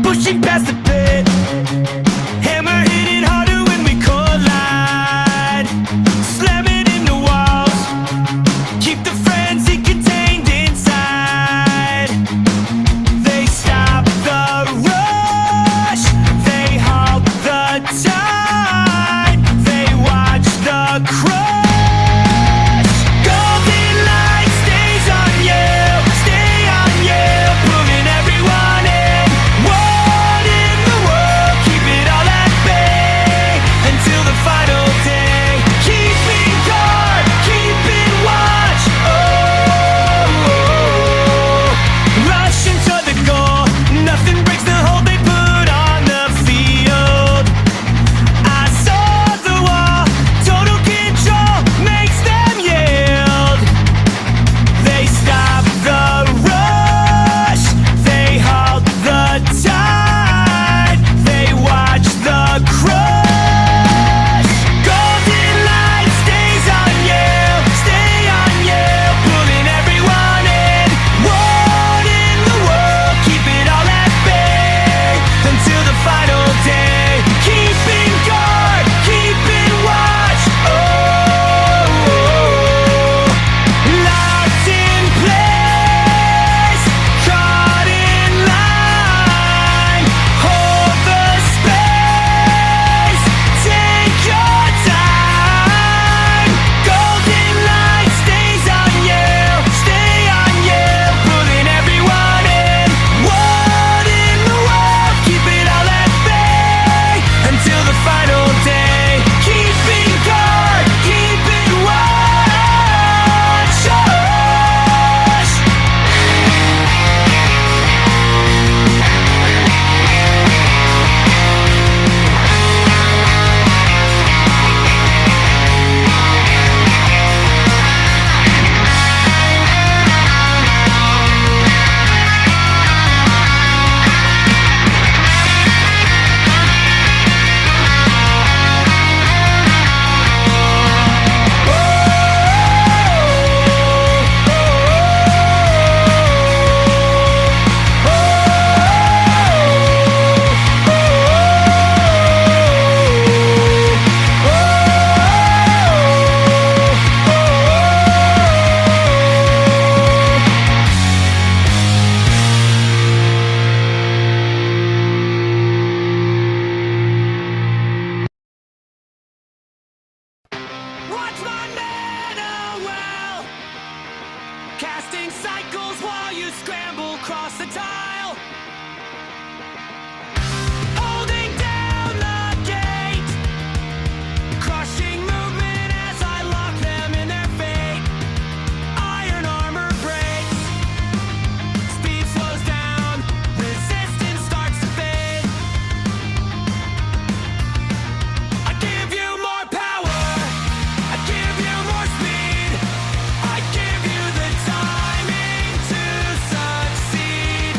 Pushing past the pit, hammer hitting harder when we collide. Slamming into walls, keep the frenzy contained inside. They stop the rush, they halt the tide, they watch the crush. Golden light stays on you, stay on you, pulling everyone in. One in the world, keep it all at bay until the final day. Keeping guard, keeping watch. Oh, rushing toward the goal, nothing breaks the hold they put on the field. I saw the wall, total control makes them yield. They stop the rush, they halt the tide, they watch the crush. Golden light stays on you, stay on you, pulling everyone in. One in the world, keep it all at bay until the final day. Keeping guard, keeping watch. Oh, locked in place, caught in line. Hold the space, take your time. Golden light stays on you, stay on you, pulling everyone in. One in the world, keep it all at bay until the final day. Keeping guard, keeping watch. Watch my mana well, casting cycles while you scramble across the tile. Holding down the gate, crushing movement as I lock them in their fate. Iron armor breaks, speed slows down, resistance starts to fade. I give you more power, I give you more speed, I give you the timing to succeed.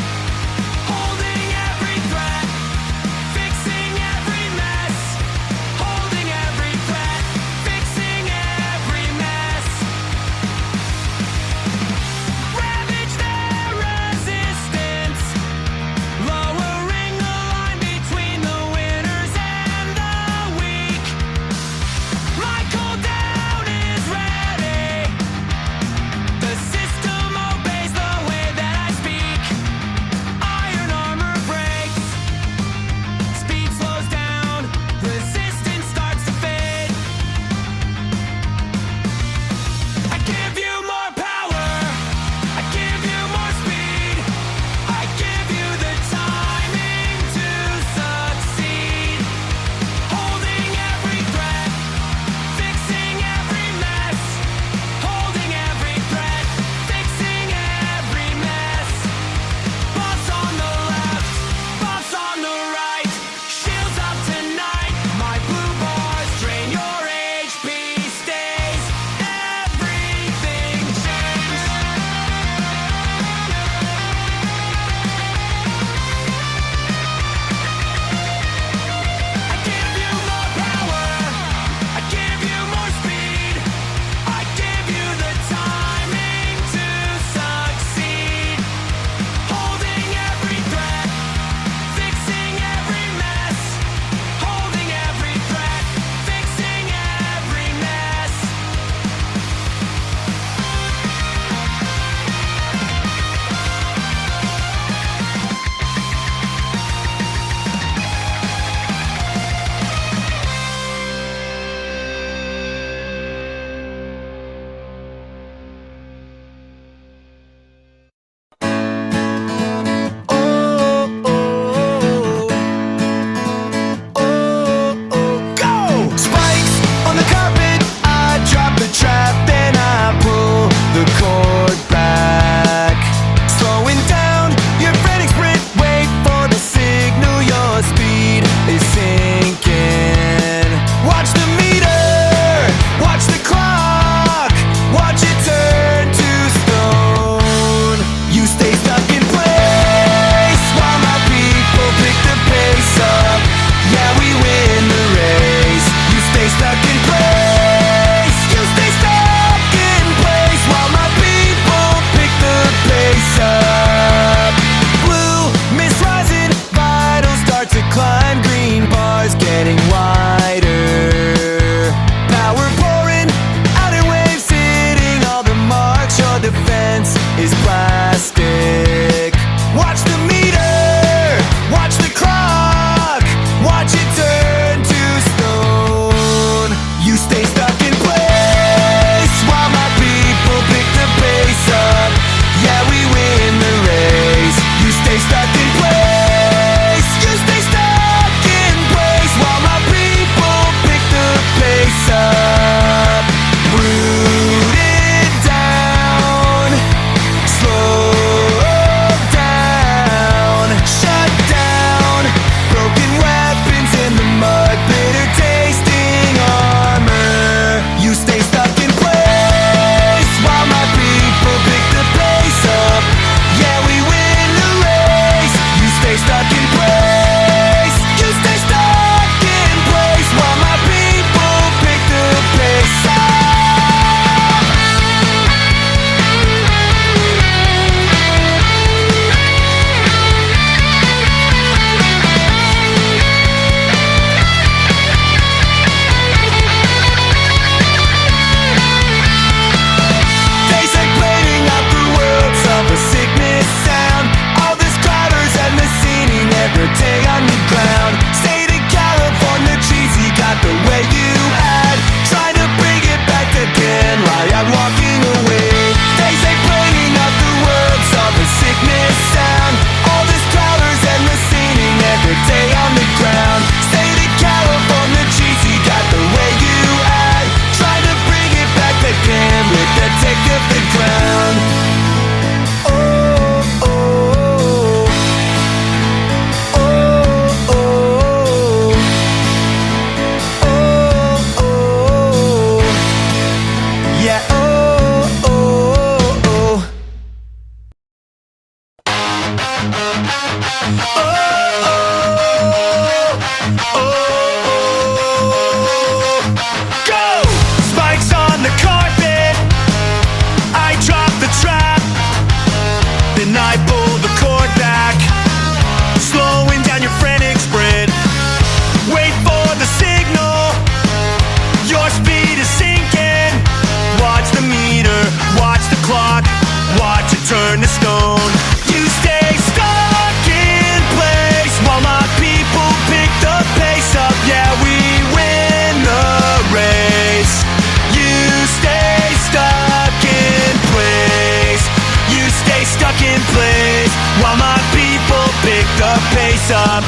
pace up.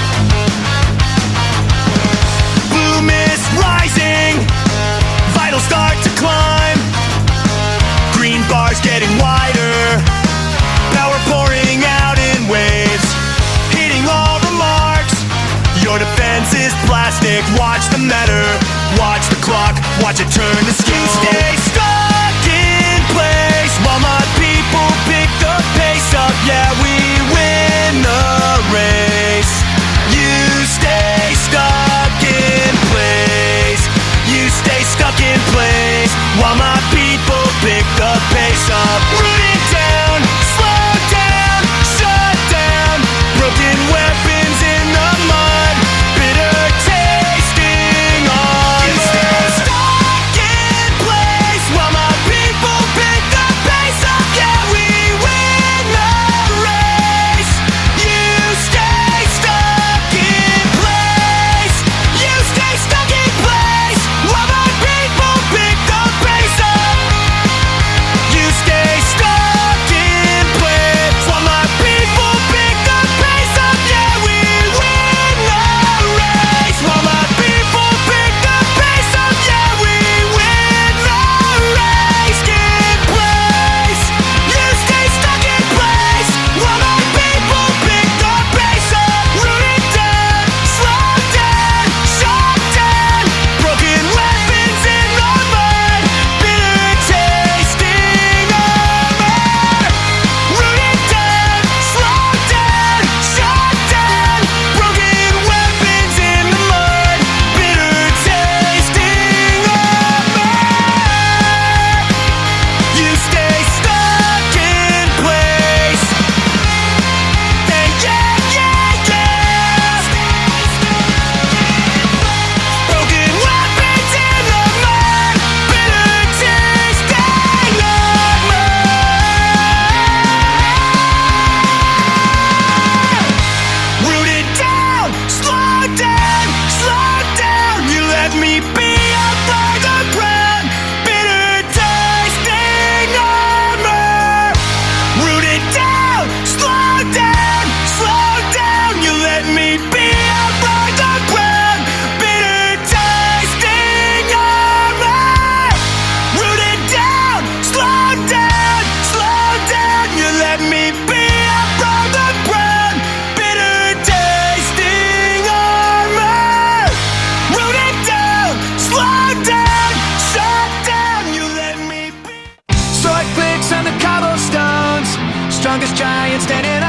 Blue mist rising, vitals start to climb. Green bars getting wider, power pouring out in waves, hitting all the marks. Your defense is plastic, watch the matter, watch the clock, watch it turn to stone. You stay stuck in place while my people pick the pace up. Yeah, we win the race. You stay stuck in place. You stay stuck in place while my people pick the pace up. Rooting down, slow down, shut down. Broken weapons in the mud, bitter tasting armor. You stay stuck in place while my people pick the pace up. Yeah, we win the race. You stay stuck in place. You stay stuck in place while my people pick the pace up. You stay stuck in place while my people pick the pace up. Yeah, we win the race while my people pick the pace up. Yeah, we win the race. In place. You stay stuck in place while my people pick the pace up. Rooted down, slowed down, shut down. Broken weapons in the mud, bitter tasting armor. Rooted down, slowed down, shut down. Broken weapons in the mud, bitter tasting armor. You stay stuck in place. And yeah, yeah, yeah. Broken weapons in the mud, bitter tasting armor. Rooted down, slow down, slow down. You let me be above the ground, bitter tasting armor. Rooted down, slow down, slow down. You let me be above the ground, bitter tasting armor. Rooted down, slow down, slow down. You let me be above the ground, bitter tasting armor. Rooted down, slow down, shut down. You let me be. Sword clicks on the cobblestones, strongest giant standing